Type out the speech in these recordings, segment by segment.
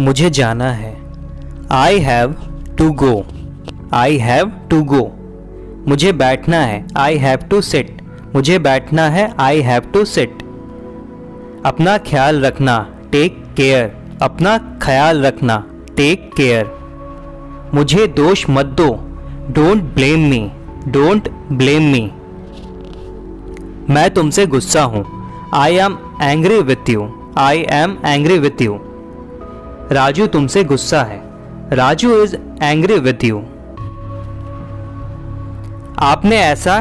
मुझे जाना है। I have to go. I have to go. मुझे बैठना है। I have to sit. मुझे बैठना है। I have to sit. अपना ख्याल रखना। Take care. अपना ख्याल रखना। Take care. मुझे दोष मत दो। Don't blame me. Don't blame me. मैं तुमसे गुस्सा हूं। I am angry with you. I am angry with you. Raju तुमसे गुस्सा है। Raju is angry with you. आपने ऐसा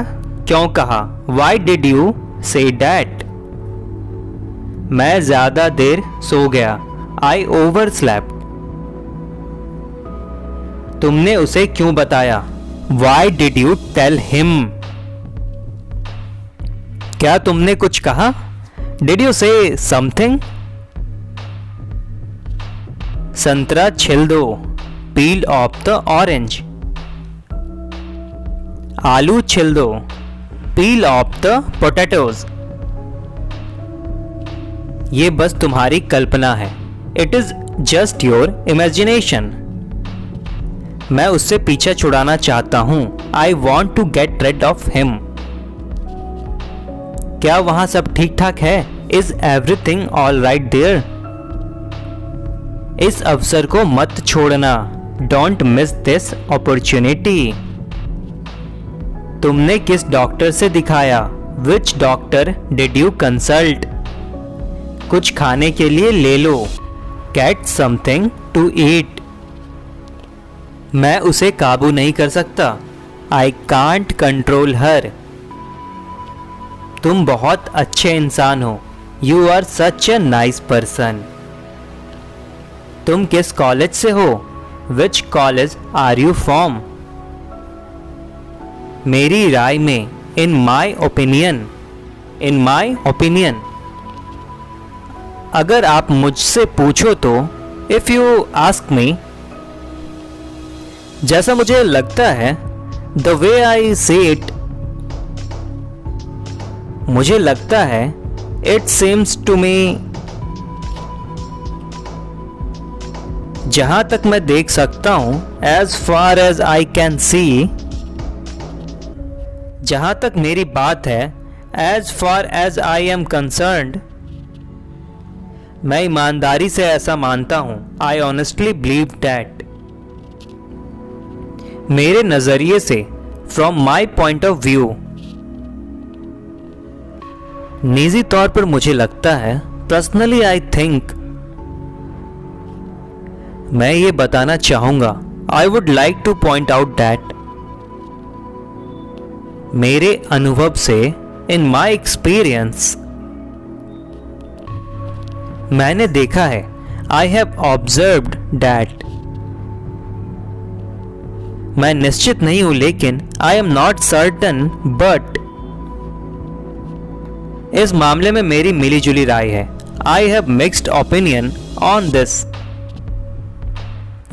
क्यों कहा? Why did you say that? मैं ज्यादा देर सो गया। I overslept. तुमने उसे क्यों बताया? Why did you tell him? क्या तुमने कुछ कहा? Did you say something? संतरा छिल दो। Peel off the orange. आलू छिल दो। Peel off the potatoes. ये बस तुम्हारी कल्पना है। It is just your imagination. मैं उससे पीछा छुड़ाना चाहता हूं। I want to get rid of him. क्या वहां सब ठीक ठाक है? Is everything all right there? इस अवसर को मत छोड़ना। Don't miss this opportunity. तुमने किस डॉक्टर से दिखाया? Which doctor did you consult? कुछ खाने के लिए ले लो। Get something to eat. मैं उसे काबू नहीं कर सकता। I can't control her. तुम बहुत अच्छे इंसान हो। You are such a nice person. तुम किस कॉलेज से हो? Which college are you from? मेरी राय में। In my opinion. In my opinion. अगर आप मुझसे पूछो तो इफ यू आस्क मी। जैसा मुझे लगता है। The way I see it. मुझे लगता है। It seems to me. जहां तक मैं देख सकता हूं। As far as I can see. जहां तक मेरी बात है। As far as I am concerned. मैं ईमानदारी से ऐसा मानता हूं। I honestly believe that. मेरे नजरिए से। From my point of view. निजी तौर पर मुझे लगता है। Personally I think. मैं ये बताना चाहूंगा। आई would like to point out that. मेरे अनुभव से। In my experience. मैंने देखा है। I have observed that. मैं निश्चित नहीं हूं लेकिन I am not certain but. इस मामले में मेरी मिली जुली राय है। I have mixed opinion on this.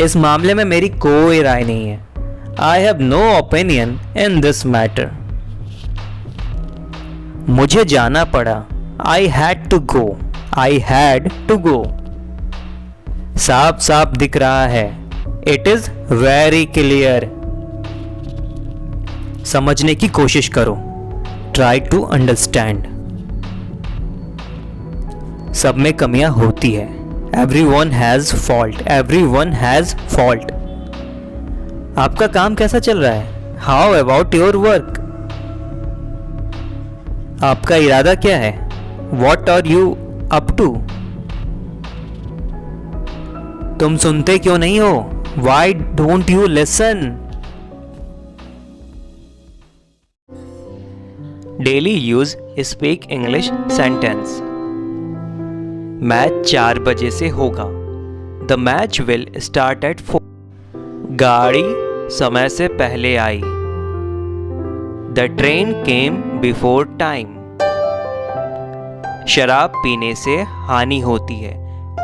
इस मामले में मेरी कोई राय नहीं है। I have no opinion in this matter. मुझे जाना पड़ा। I had to go. I had to go. साफ साफ दिख रहा है। It is very clear. समझने की कोशिश करो। Try to understand. सब में कमियां होती है। Everyone has fault. Everyone has fault. आपका काम कैसा चल रहा है? How about your work? आपका इरादा क्या है? What are you up to? तुम सुनते क्यों नहीं हो? Why don't you listen? Daily use speak English sentence. Match 4 बजे से होगा। The match will start eight 4। गाड़ी समय से पहले आई। The train came before time. शराब पीने से हानि होती है।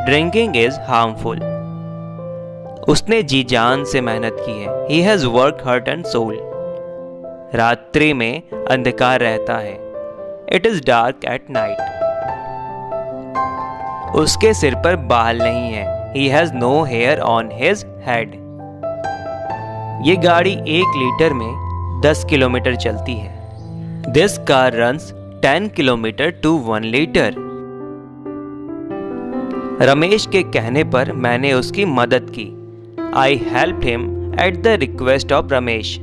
Drinking is harmful. उसने जी जान से मेहनत की है। He has work heart and soul. रात्रि में अंधकार रहता है। It is dark at night. उसके सिर पर बाल नहीं है। He has no hair on his head. ये गाड़ी 1 लीटर में 10 किलोमीटर चलती है. This car runs 10 kilometre to 1 litre. Ramesh के कहने पर मैंने उसकी मदद की. I helped him at the request of Ramesh.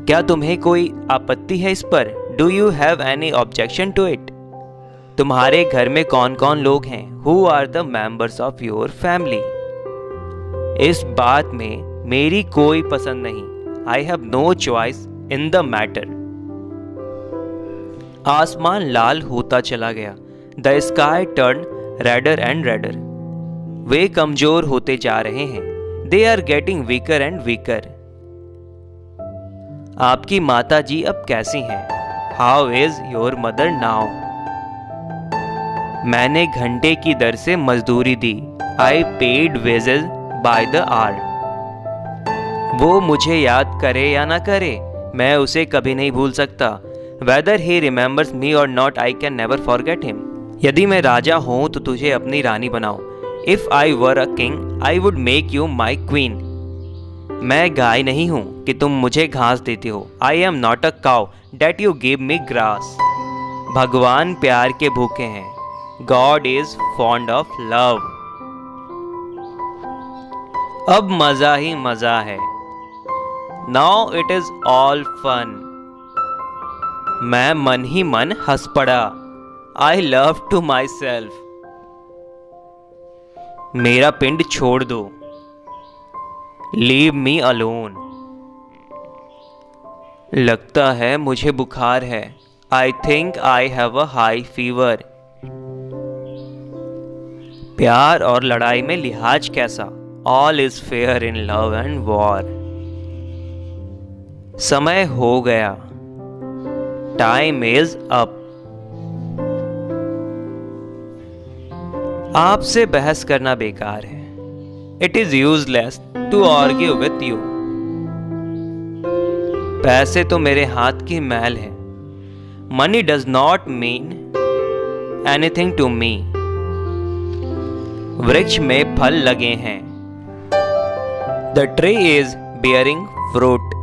क्या तुम्हें कोई आपत्ति है इस पर? Do you have any objection to it? तुम्हारे घर में कौन कौन लोग हैं? Who are the members of your family? इस बात में मेरी कोई पसंद नहीं. I have no choice in the matter. आसमान लाल होता चला गया. The sky turned redder and redder. वे कमजोर होते जा रहे हैं. They are getting weaker and weaker. आपकी माता जी अब कैसी हैं? How is your mother now? मैंने घंटे की दर से मजदूरी दी. I paid wages by the hour. वो मुझे याद करे या ना करे, मैं उसे कभी नहीं भूल सकता. Whether he remembers me or not, I can never forget him. यदि मैं राजा हूँ तो तुझे अपनी रानी बनाऊं. If I were a king, I would make you my queen. मैं गाय नहीं हूँ कि तुम मुझे घास देती हो. I am not a cow that you give me grass. भगवान प्यार के भूखे हैं. God is fond of love. अब मजा ही मजा है. Now it is all fun. मैं मन ही मन हंस पड़ा. I love to myself. मेरा पिंड छोड़ दो. Leave me alone. लगता है मुझे बुखार है. I think I have a high fever. प्यार और लड़ाई में लिहाज कैसा? All is fair in love and war. समय हो गया. Time is up. आपसे बहस करना बेकार है. It is useless to argue with you. पैसे तो मेरे हाथ की मैल है. Money does not mean anything to me. वृक्ष में फल लगे हैं. The tree is bearing fruit.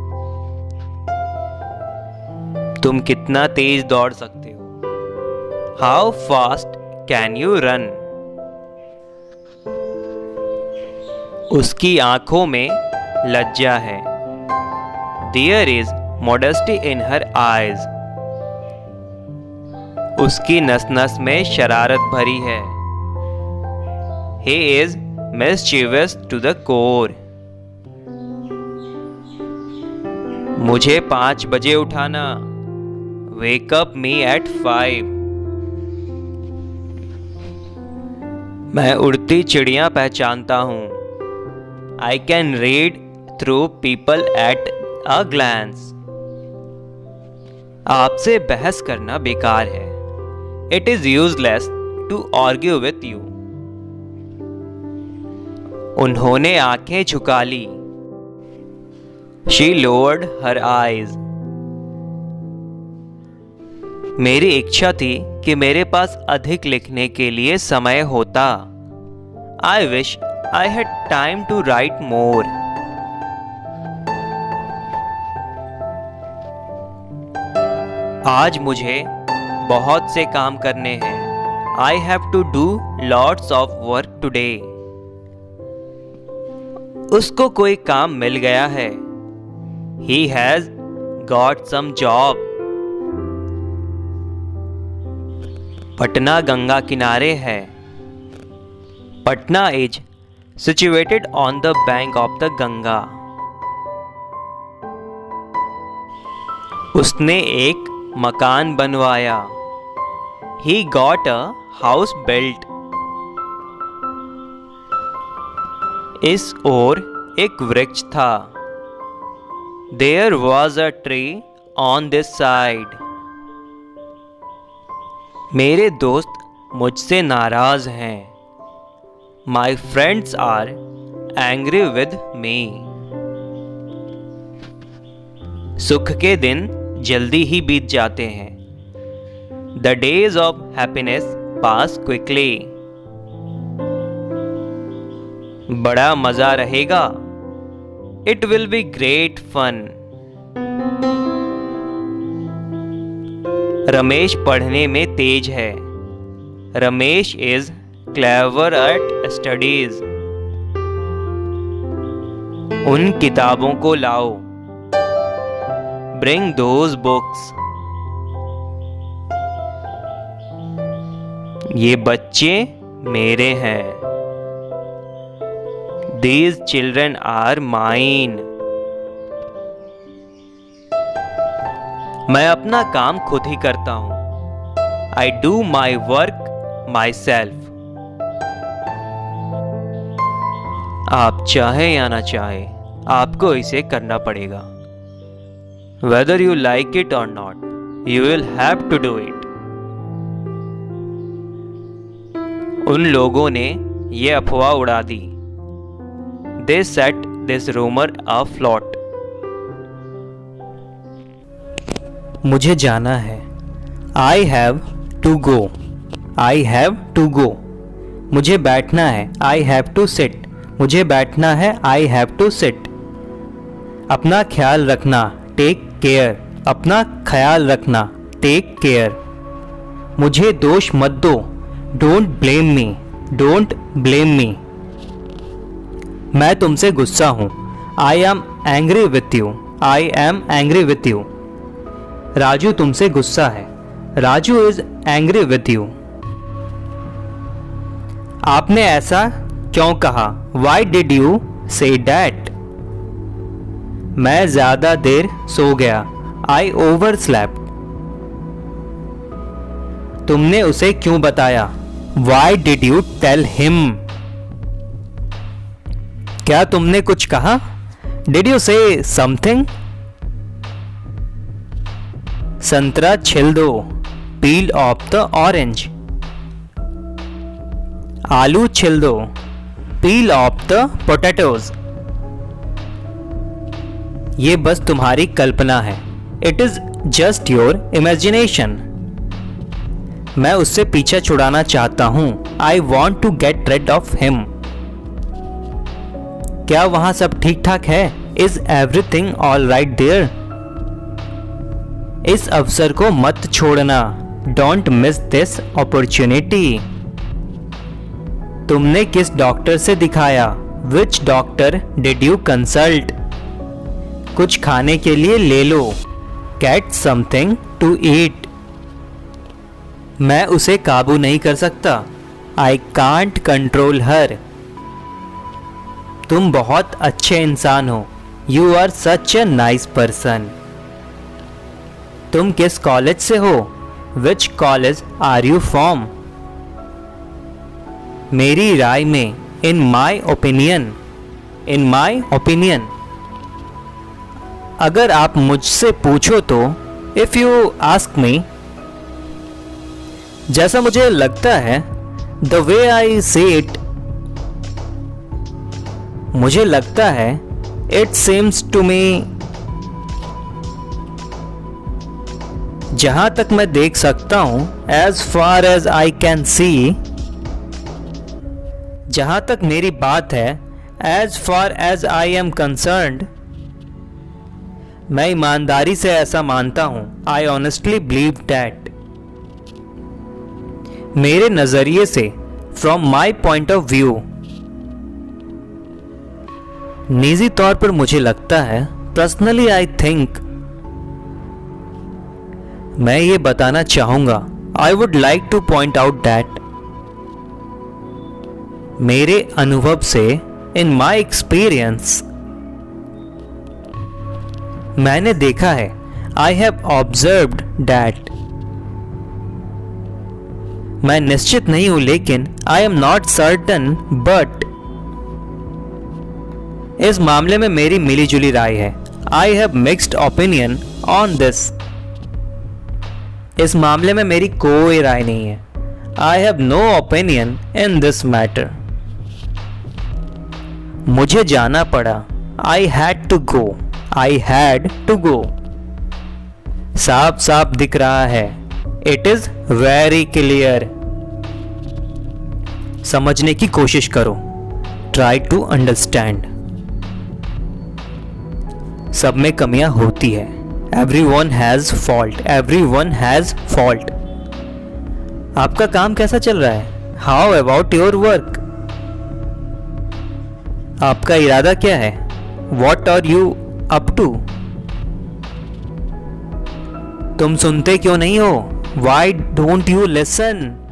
तुम कितना तेज दौड़ सकते हो? How fast can you run? उसकी आंखों में लज्जा है. There is modesty in her eyes. उसकी नस नस में शरारत भरी है. He is mischievous to the core. मुझे 5 बजे उठाना. Wake up me at 5. मैं उड़ती चिड़ियां पहचानता हूं. I can read through people at a glance. आपसे बहस करना बेकार है. It is useless to argue with you. उन्होंने आंखें झुका ली. She lowered her eyes. मेरी इच्छा थी कि मेरे पास अधिक लिखने के लिए समय होता. I wish I had time to write more. आज मुझे बहुत से काम करने हैं. I have to do lots of work today. उसको कोई काम मिल गया है. He has got some job. Patna Ganga किनारे है. Patna is situated on the bank of the Ganga. उसने एक मकान बनवाया. He got a house built. इस ओर एक वृक्ष था. There was a tree on this side. मेरे दोस्त मुझसे नाराज हैं. My friends are angry with me. सुख के दिन जल्दी ही बीत जाते हैं. The days of happiness pass quickly. बड़ा मजा रहेगा। It will be great fun. Ramesh पढ़ने में तेज है। Ramesh is clever at studies. उन किताबों को लाओ। Bring those books. ये बच्चे मेरे हैं। These children are mine. मैं अपना काम खुद ही करता हूं। I do my work myself. आप चाहे या ना चाहे, आपको इसे करना पड़ेगा। Whether you like it or not, you will have to do it. उन लोगों ने ये अफवाह उड़ा दी। They set this rumor afloat. मुझे जाना है। I have to go. I have to go. मुझे बैठना है। I have to sit. मुझे बैठना है। I have to sit. अपना ख्याल रखना। Take care. अपना ख्याल रखना। Take care. मुझे दोष मत दो। Don't blame me. Don't blame me. मैं तुमसे गुस्सा हूं। I am angry with you. I am angry with you. Raju तुमसे गुस्सा है। Raju is angry with you. आपने ऐसा क्यों कहा? Why did you say that? मैं ज्यादा देर सो गया। I overslept. तुमने उसे क्यों बताया? Why did you tell him? क्या तुमने कुछ कहा? Did you say something? संतरा छिल दो। Peel off the orange. आलू छिल दो। Peel off the potatoes. ये बस तुम्हारी कल्पना है। It is just your imagination. मैं उससे पीछा छुड़ाना चाहता हूं। I want to get rid of him. क्या वहां सब ठीक ठाक है? Is everything all right there? इस अवसर को मत छोड़ना। Don't miss this opportunity. तुमने किस डॉक्टर से दिखाया? Which doctor did you consult? कुछ खाने के लिए ले लो। Get something to eat. मैं उसे काबू नहीं कर सकता। I can't control her. तुम बहुत अच्छे इंसान हो। You are such a nice person. तुम किस कॉलेज से हो? Which college are you from? मेरी राय में, in my opinion. In my opinion. अगर आप मुझसे पूछो तो, if you ask me. जैसा मुझे लगता है, the way I see it. मुझे लगता है, it seems to me. जहां तक मैं देख सकता हूं, as far as I can see. जहां तक मेरी बात है, as far as I am concerned. मैं ईमानदारी से ऐसा मानता हूं। I honestly believe that. मेरे नजरिए से, from my point of view. निजी तौर पर मुझे लगता है, पर्सनली आई थिंक। मैं ये बताना चाहूंगा, आई would like to point out that. मेरे अनुभव से, इन माई एक्सपीरियंस। मैंने देखा है, आई हैव ऑब्जर्व्ड दैट। मैं निश्चित नहीं हूं, लेकिन I am not certain but. इस मामले में मेरी मिलीजुली राय है। I have mixed opinion on this. इस मामले में मेरी कोई राय नहीं है। I have no opinion in this matter. मुझे जाना पड़ा। I had to go. I had to go. साफ साफ दिख रहा है। It is very clear. समझने की कोशिश करो। Try to understand. सब में कमियां होती है। Everyone has fault, everyone has fault। आपका काम कैसा चल रहा है? How about your work? आपका इरादा क्या है? What are you up to? तुम सुनते क्यों नहीं हो? Why don't you listen?